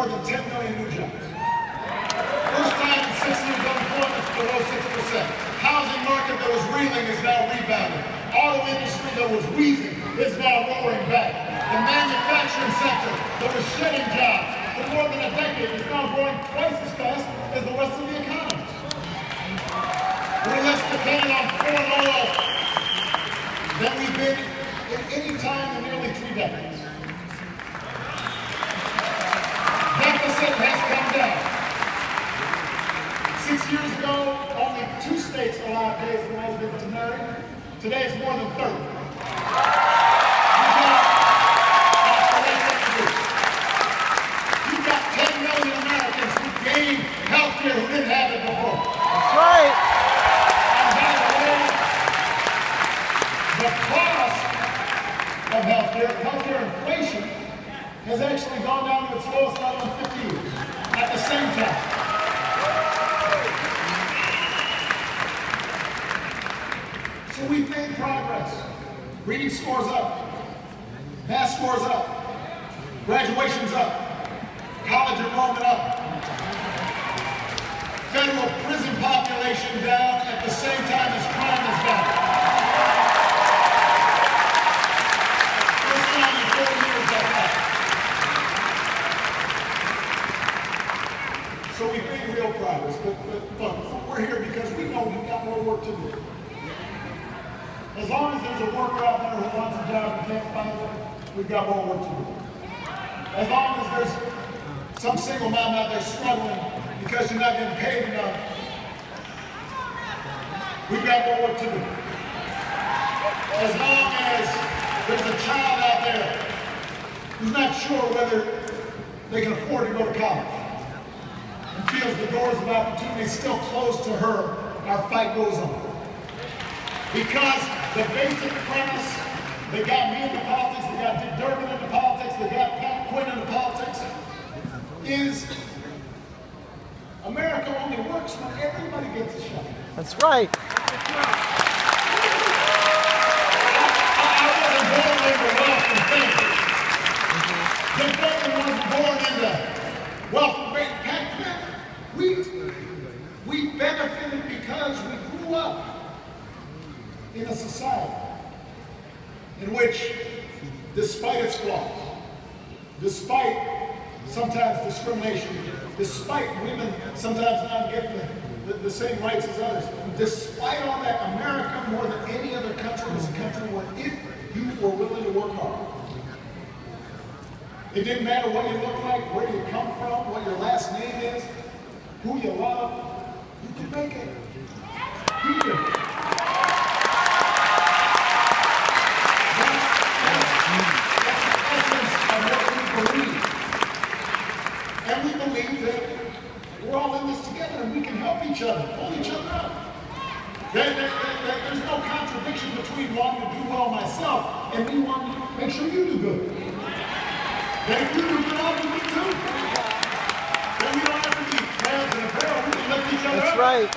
more than 10 million new jobs. First time in 6 years, unemployment below 6%. Housing market that was reeling is now rebounding. Auto industry that was wheezing is now roaring back. The manufacturing sector that was shedding jobs for more than a decade is now growing twice as fast as the rest of the economy. We're less dependent on foreign oil than we've been at any time in nearly 3 decades. Deficit has come down. 6 years ago, only 2 states allowed gays and lesbians to marry. Today it's more than 30. You've got 10 million Americans who gained health care who didn't have it before. That's right. And by the way, the cost of healthcare inflation has actually gone down to its lowest level in 50 years at the same time. So we've made progress. Reading scores up, math scores up, graduation's up, college enrollment up, federal prison population down at the same time as crime is down. First time in 4 years that's up. So we've made real progress, but look, we're here because we know we've got more work to do. As long as there's a worker out there who wants a job and can't find one, we've got more work to do. As long as there's some single mom out there struggling because you're not getting paid enough, we've got more work to do. As long as there's a child out there who's not sure whether they can afford to go to college and feels the doors of opportunity still closed to her, our fight goes on. Because the basic premise that got me into politics, that got Dick Durbin into politics, that got Pat Quinn into politics, is America only works when everybody gets a shot. That's right. I wasn't born into wealth and fame. Dick Durbin wasn't born into wealth and fame. Pat Quinn, we benefited because we grew up in a society in which, despite its flaws, despite sometimes discrimination, despite women sometimes not getting the same rights as others, despite all that, America, more than any other country, is a country where if you were willing to work hard, it didn't matter what you look like, where you come from, what your last name is, who you love, you could make it. You could. And we believe that we're all in this together and we can help each other, pull each other up. There's no contradiction between wanting to do well myself and me wanting to make sure you do good. That if you do good, I'll do good too. Then we don't have to be hands in a barrel, we can lift each other up. That's right.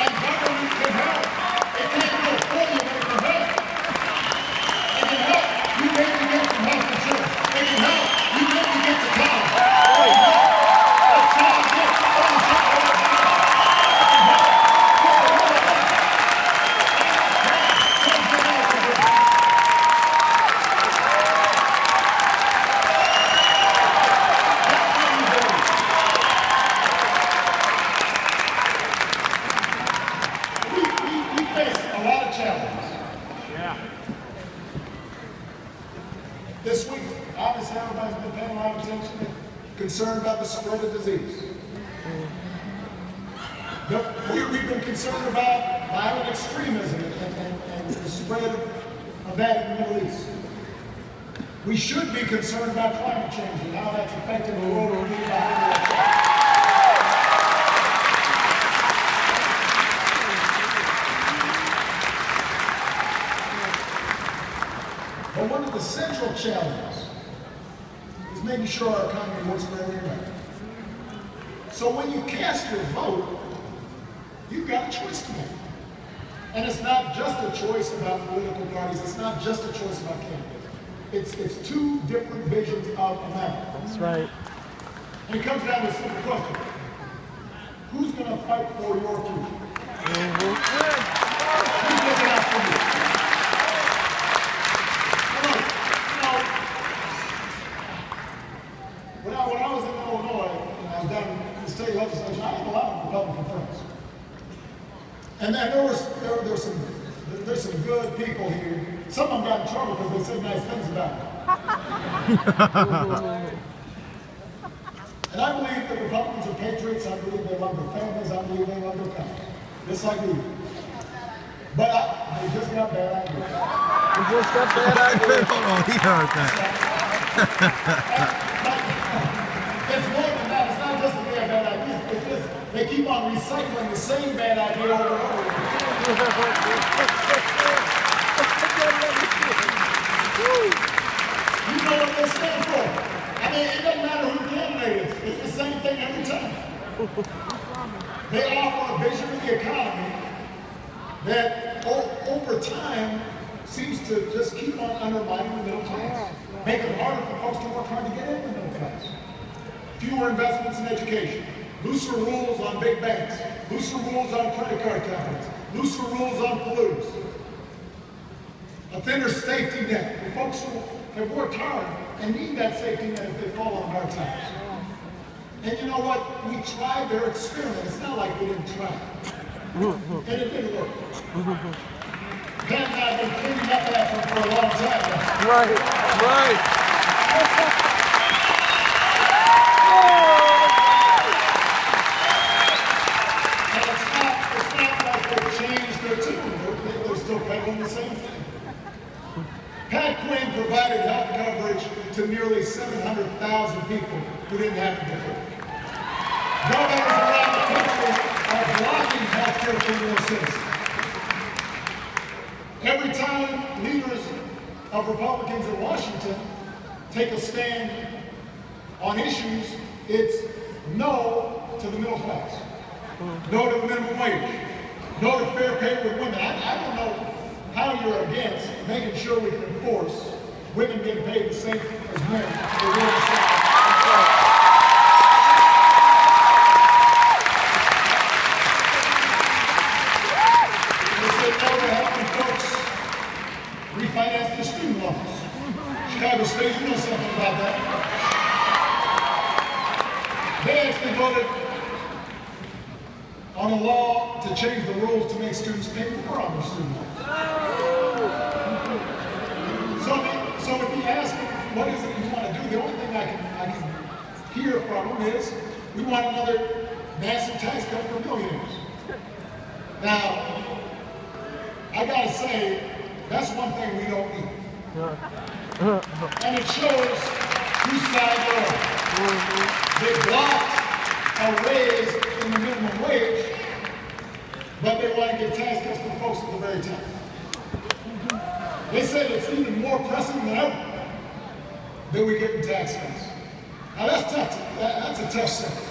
And government can help. It can't do it for you, but it can help. It can help you maybe get some health insurance. It can help you maybe get to college. We face a lot of challenges. Yeah. This week, obviously, everybody's been paying a lot of attention and concerned about the spread of disease. We've been concerned about violent extremism and the spread of that in the Middle East. We should be concerned about climate change and how that's affecting the world we're living behind. But one of the central challenges is making sure our economy works for every American. So when you cast your vote, you've got a choice to make. And it's not just a choice about political parties, it's not just a choice about candidates. It's two different visions of America. That's right. And it comes down to a simple question. Who's going to fight for your future? Who's looking out for you? When I was in Illinois, and I was down in the state legislature, I had a lot of Republican friends. And then there's some good people here. Some of them got in trouble because they said nice things about me. And I believe that Republicans are patriots. I believe they love their families. I believe they love their country. Just like we do. But they just got bad ideas. They just got bad ideas. Hold on, he heard that. It's more than that. It's not just that they have bad ideas. It's just they keep on recycling the same bad idea over and over again. You know what they stand for. I mean, it doesn't matter who the candidate is. It's the same thing every time. They offer a vision of the economy that over time seems to just keep on undermining the middle class, making it harder for folks to work hard to get in the middle class. Fewer investments in education, looser rules on big banks, looser rules on credit card companies, looser rules on polluters, a thinner safety net for folks who have worked hard and need that safety net if they fall on hard times. And you know what? We tried their experiment. It's not like we didn't try. And it didn't work. Pat and I have been cleaning up after for a long time now. Right, right. And it's not like they've changed their tune. They're still peddling the same thing. Pat Quinn provided health coverage to nearly 700,000 people who didn't have it before. Governors around the country are blocking health care for their citizens. Every time leaders of Republicans in Washington take a stand on issues, it's no to the middle class, no to the minimum wage, no to fair pay with women. I don't know how you're against making sure we can enforce women getting paid the same as men. Refinance the student loans. Chicago State, you know something about that. They actually voted on a law to change the rules to make students pay more on their student loans. So if you ask me, what is it you want to do, the only thing I can hear from them is, we want another massive tax cut for millionaires. Now, I gotta say, that's one thing we don't need. And it shows whose side they're on. They blocked a raise in the minimum wage, but they want to get tax cuts for folks at the very top. They said it's even more pressing than ever that we get tax cuts. Now that's tough. That's a tough sentence.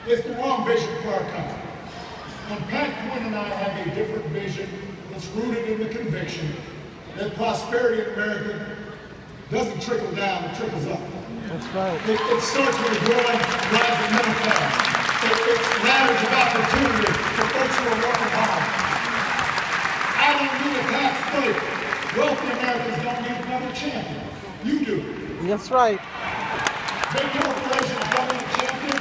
It's the wrong vision for our country. And Pat Quinn and I have a different vision. It's rooted in the conviction that prosperity in America doesn't trickle down, it trickles up. That's right. It starts with a growing, rising middle class. It's ladders of opportunity for folks who are working hard. I don't need a tax break. Wealthy Americans don't need another champion. You do. That's right. Big corporations don't need a champion.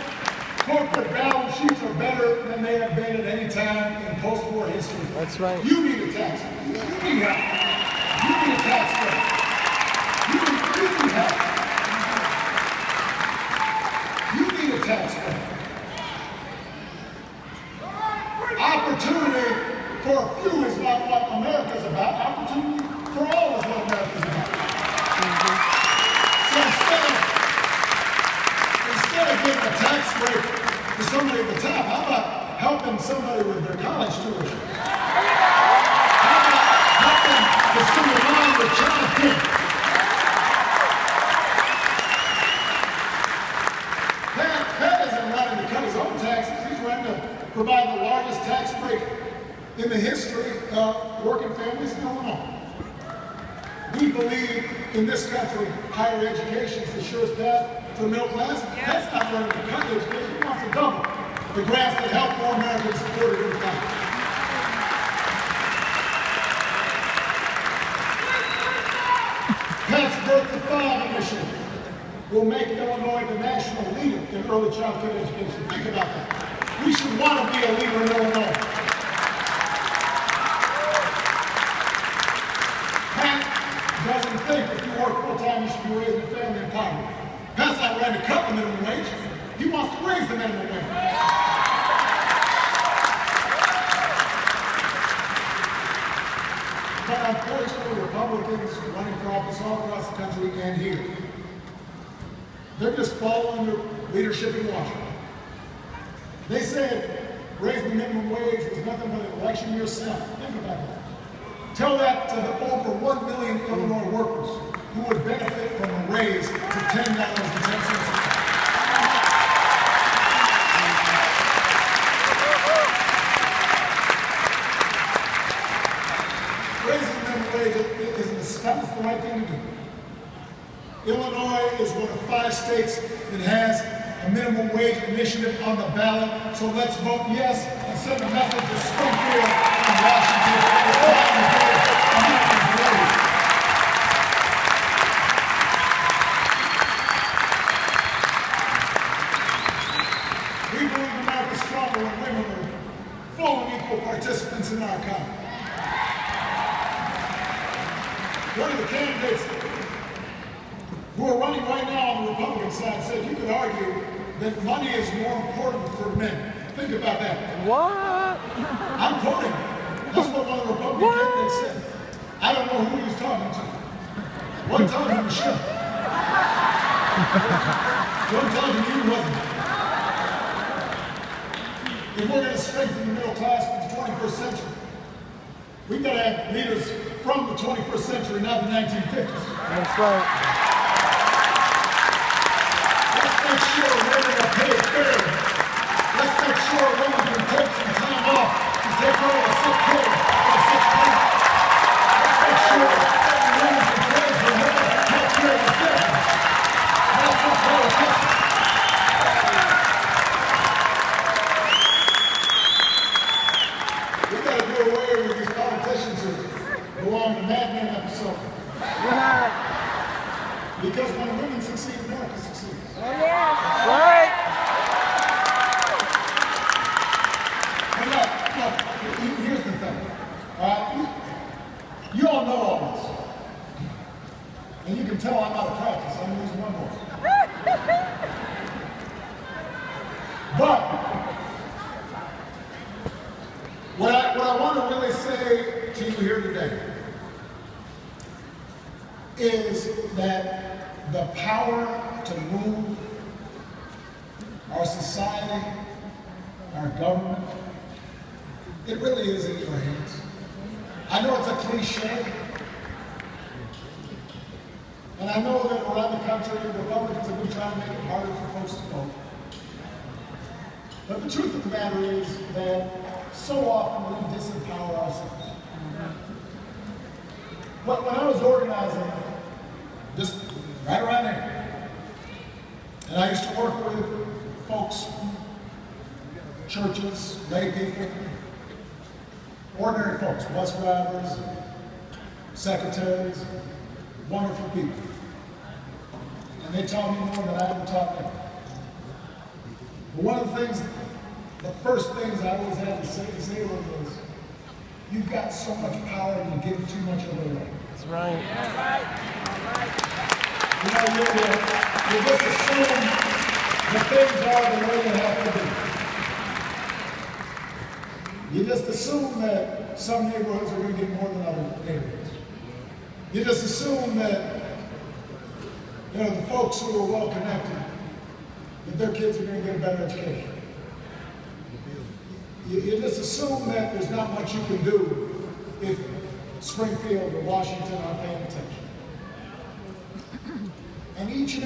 Corporate balance sheets are better than they have been at any time in post-war history. That's right. You need a tax break. You need help. You need a tax break. You need help. You need a tax break. Opportunity for a few is not what America's about. Opportunity for all is what America's about. So instead of giving a tax break to somebody at the top, how about helping somebody with their college tuition? How about helping the single mom with child care? Pat isn't running to cut his own taxes. He's running to provide the largest tax break in the history of working families in Illinois. We believe in this country, higher education is the surest path to the middle class. That's not learning to cut education. He wants to double the grants that help more Americans afford it over time. Pat's Birth to 5 initiative will make Illinois the national leader in early childhood education. Think about that. We should want to be a leader in Illinois. Pat doesn't think if you work full-time you should be raising a family in poverty. Pat's not ready to cut the minimum wage. He wants to raise the minimum wage. But unfortunately, Republicans running for office all across the country and here, they're just following their leadership in Washington. They said raising the minimum wage was nothing but an election year stunt. Think about that. Tell that to the over 1 million Illinois workers who would benefit from a raise to $10.10. Raising the minimum wage is the right thing to do. Illinois is one of 5 states that has a minimum wage initiative on the ballot. So let's vote yes and send a message to Springfield and Washington. We believe America's stronger when women are full and equal participants in our economy. One of the candidates who are running right now on the Republican side said you could argue that money is more important for men. Think about that. What? I'm quoting. That's what one of the Republican candidates said. I don't know who he was talking to. Wasn't talking to Michelle. Wasn't talking to you, wasn't it? If we're going to strengthen the middle class for the 21st century, we've got to have leaders from the 21st century, not the 1950s. That's right. Let's make sure women are paid fairly. Let's make sure women can take some time off to take care of a sick kid or a sick parent. Let's make sure women can pay for health care and therapy. That's what politics. We've got to do away with these politicians who belong to Mad Men episode. Because when women succeed, America succeeds. Oh, yeah. That's right. And look, here's the thing. You all know all this. And you can tell I'm out of practice. I'm losing one more. But what I want to really say to you here today is that the power to move our society, our government, it really is in your hands. I know it's a cliche, and I know that around the country, the Republicans have been trying to make it harder for folks to vote. But the truth of the matter is that so often we disempower ourselves. But when I was organizing, just right around here, and I used to work with folks, churches, lay people, ordinary folks, bus drivers, secretaries, wonderful people. And they taught me more than I ever taught them. But one of the things, the first things I always had to say to them was, you've got so much power and you give too much of it away. That's right. You know, you just assume that things are the way they have to be. You just assume that some neighborhoods are going to get more than other neighborhoods. You just assume that, you know, the folks who are well connected, that their kids are going to get a better education. You just assume that there's not much you can do if Springfield or Washington aren't paying attention. And each